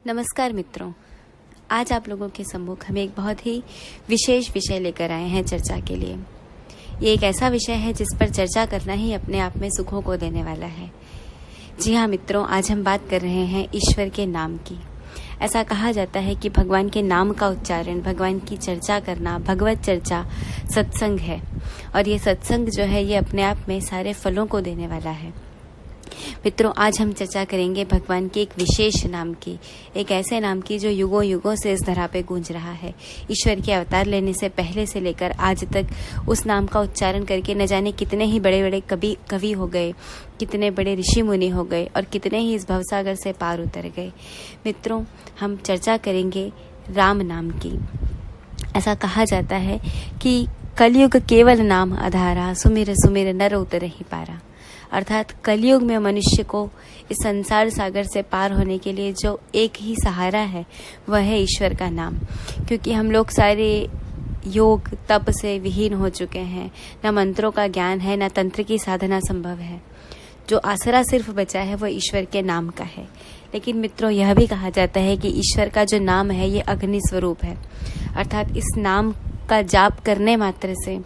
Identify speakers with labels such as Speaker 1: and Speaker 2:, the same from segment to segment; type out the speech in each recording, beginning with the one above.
Speaker 1: नमस्कार मित्रों, आज आप लोगों के सम्मुख हम एक बहुत ही विशेष विषय लेकर आए हैं चर्चा के लिए। ये एक ऐसा विषय है जिस पर चर्चा करना ही अपने आप में सुखों को देने वाला है। जी हाँ मित्रों, आज हम बात कर रहे हैं ईश्वर के नाम की। ऐसा कहा जाता है कि भगवान के नाम का उच्चारण, भगवान की चर्चा करना, भगवत चर्चा सत्संग है। और ये सत्संग जो है ये अपने आप में सारे फलों को देने वाला है। मित्रों, आज हम चर्चा करेंगे भगवान के एक विशेष नाम की, एक ऐसे नाम की जो युगों युगों से इस धरा पे गूंज रहा है। ईश्वर के अवतार लेने से पहले से लेकर आज तक उस नाम का उच्चारण करके न जाने कितने ही बड़े बड़े कवि हो गए, कितने बड़े ऋषि मुनि हो गए और कितने ही इस भवसागर से पार उतर गए। मित्रों, हम चर्चा करेंगे राम नाम की। ऐसा कहा जाता है कि कलयुग केवल नाम आधारा, सुमिर सुमिर नर उतर ही पारा। अर्थात कलयुग में मनुष्य को इस संसार सागर से पार होने के लिए जो एक ही सहारा है वह है ईश्वर का नाम। क्योंकि हम लोग सारे योग तप से विहीन हो चुके हैं, न मंत्रों का ज्ञान है, न तंत्र की साधना संभव है। जो आसरा सिर्फ बचा है वह ईश्वर के नाम का है। लेकिन मित्रों, यह भी कहा जाता है कि ईश्वर का जो नाम है ये अग्नि स्वरूप है। अर्थात इस नाम का जाप करने मात्र से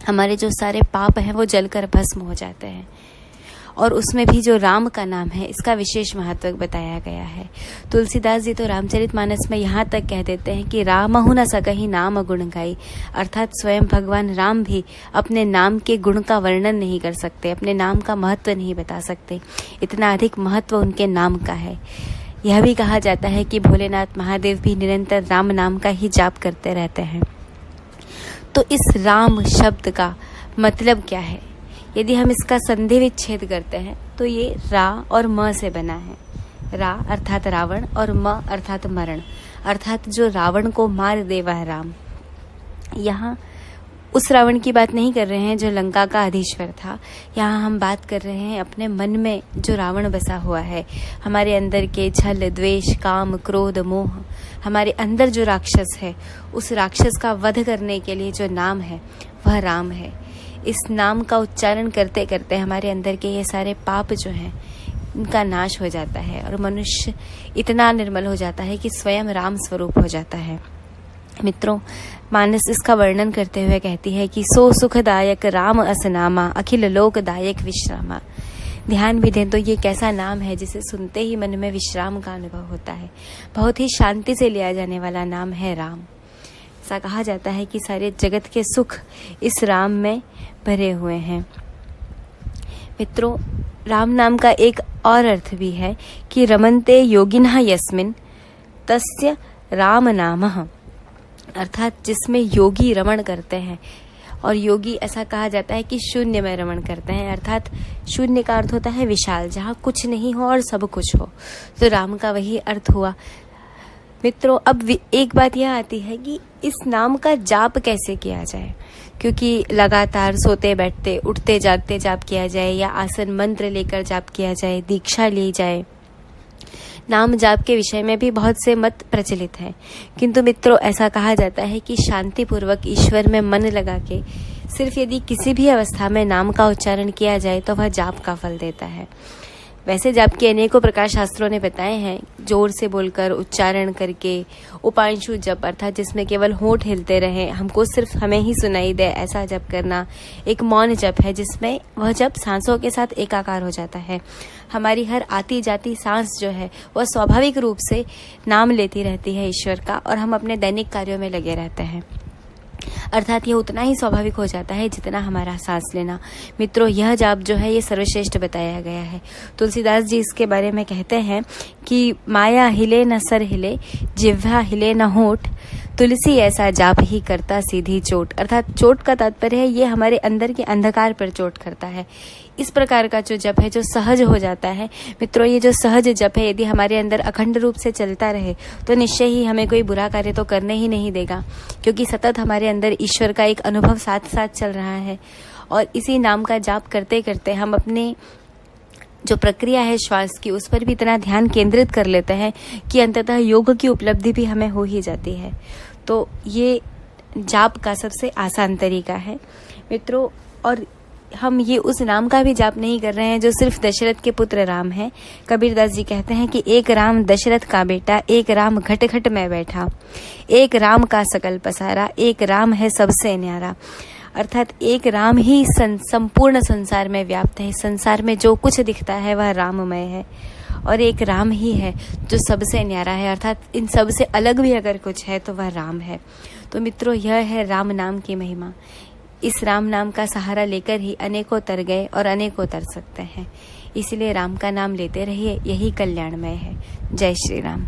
Speaker 1: हमारे जो सारे पाप हैं वो जलकर भस्म हो जाते हैं। और उसमें भी जो राम का नाम है इसका विशेष महत्व बताया गया है। तुलसीदास जी तो रामचरितमानस में यहाँ तक कह देते हैं कि रामहु न सकहि नाम गुण गाई। अर्थात स्वयं भगवान राम भी अपने नाम के गुण का वर्णन नहीं कर सकते, अपने नाम का महत्व नहीं बता सकते। इतना अधिक महत्व उनके नाम का है। यह भी कहा जाता है कि भोलेनाथ महादेव भी निरंतर राम नाम का ही जाप करते रहते हैं। तो इस राम शब्द का मतलब क्या है? यदि हम इसका संधि विच्छेद करते हैं तो ये रा और म से बना है। रा अर्थात रावण और म अर्थात मरण, अर्थात जो रावण को मार दे वह राम। यहाँ उस रावण की बात नहीं कर रहे हैं जो लंका का अधीश्वर था। यहाँ हम बात कर रहे हैं अपने मन में जो रावण बसा हुआ है, हमारे अंदर के छल द्वेष काम क्रोध मोह, हमारे अंदर जो राक्षस है उस राक्षस का वध करने के लिए जो नाम है वह राम है। इस नाम का उच्चारण करते करते हमारे अंदर के ये सारे पाप जो हैं इनका नाश हो जाता है और मनुष्य इतना निर्मल हो जाता है कि स्वयं राम स्वरूप हो जाता है। मित्रों, मानस इसका वर्णन करते हुए कहती है कि सो सुखदायक राम असनामा, अखिल लोकदायक विश्रामा। ध्यान भी दें तो ये कैसा नाम है जिसे सुनते ही मन में विश्राम का अनुभव होता है। बहुत ही शांति से लिया जाने वाला नाम है राम। ऐसा कहा जाता है कि सारे जगत के सुख इस राम में भरे हुए हैं। मित्रों, राम नाम का एक और अर्थ भी है कि रमन्ते योगिनः यस्मिन् तस्य राम नामः। अर्थात जिसमें योगी रमण करते हैं। और योगी ऐसा कहा जाता है कि शून्य में रमण करते हैं। अर्थात शून्य का अर्थ होता है विशाल, जहाँ कुछ नहीं हो और सब कुछ हो। तो राम का वही अर्थ हुआ। मित्रों, अब एक बात यह आती है कि इस नाम का जाप कैसे किया जाए। क्योंकि लगातार सोते बैठते उठते जागते जाप किया जाए या आसन मंत्र लेकर जाप किया जाए, दीक्षा ली जाए, नाम जाप के विषय में भी बहुत से मत प्रचलित हैं। किंतु मित्रों, ऐसा कहा जाता है कि शांतिपूर्वक ईश्वर में मन लगा के सिर्फ यदि किसी भी अवस्था में नाम का उच्चारण किया जाए तो वह जाप का फल देता है। वैसे जाप के अनेकों प्रकार शास्त्रों ने बताए हैं। जोर से बोलकर उच्चारण करके, उपांशु जप अर्थात जिसमें केवल होंठ हिलते रहे, हमको सिर्फ हमें ही सुनाई दे ऐसा जप करना। एक मौन जप है जिसमें वह जप सांसों के साथ एकाकार हो जाता है। हमारी हर आती जाती सांस जो है वह स्वाभाविक रूप से नाम लेती रहती है ईश्वर का, और हम अपने दैनिक कार्यों में लगे रहते हैं। अर्थात यह उतना ही स्वाभाविक हो जाता है जितना हमारा सांस लेना। मित्रों, यह जाप जो है ये सर्वश्रेष्ठ बताया गया है। तुलसीदास जी इसके बारे में कहते हैं कि माया हिले न सर हिले, जिह्वा हिले न होठ, तुलसी ऐसा जाप ही करता सीधी चोट। अर्थात चोट का तात्पर्य है ये हमारे अंदर के अंधकार पर चोट करता है। इस प्रकार का जो जप है जो सहज हो जाता है। मित्रों, ये जो सहज जप है यदि हमारे अंदर अखंड रूप से चलता रहे तो निश्चय ही हमें कोई बुरा कार्य तो करने ही नहीं देगा। क्योंकि सतत हमारे अंदर ईश्वर का एक अनुभव साथ साथ चल रहा है। और इसी नाम का जाप करते करते हम अपने जो प्रक्रिया है श्वास की उस पर भी इतना ध्यान केंद्रित कर लेते हैं कि अंततः योग की उपलब्धि भी हमें हो ही जाती है। तो ये जाप का सबसे आसान तरीका है मित्रों। और हम ये उस नाम का भी जाप नहीं कर रहे हैं जो सिर्फ दशरथ के पुत्र राम है। कबीरदास जी कहते हैं कि एक राम दशरथ का बेटा, एक राम घट घट में बैठा, एक राम का सकल पसारा, एक राम है सबसे न्यारा। अर्थात एक राम ही संपूर्ण संसार में व्याप्त है। संसार में जो कुछ दिखता है वह राममय है, और एक राम ही है जो सबसे न्यारा है। अर्थात इन सब से अलग भी अगर कुछ है तो वह राम है। तो मित्रों, यह है राम नाम की महिमा। इस राम नाम का सहारा लेकर ही अनेकों तर गए और अनेकों तर सकते हैं। इसलिए राम का नाम लेते रहिए, यही कल्याणमय है। जय श्री राम।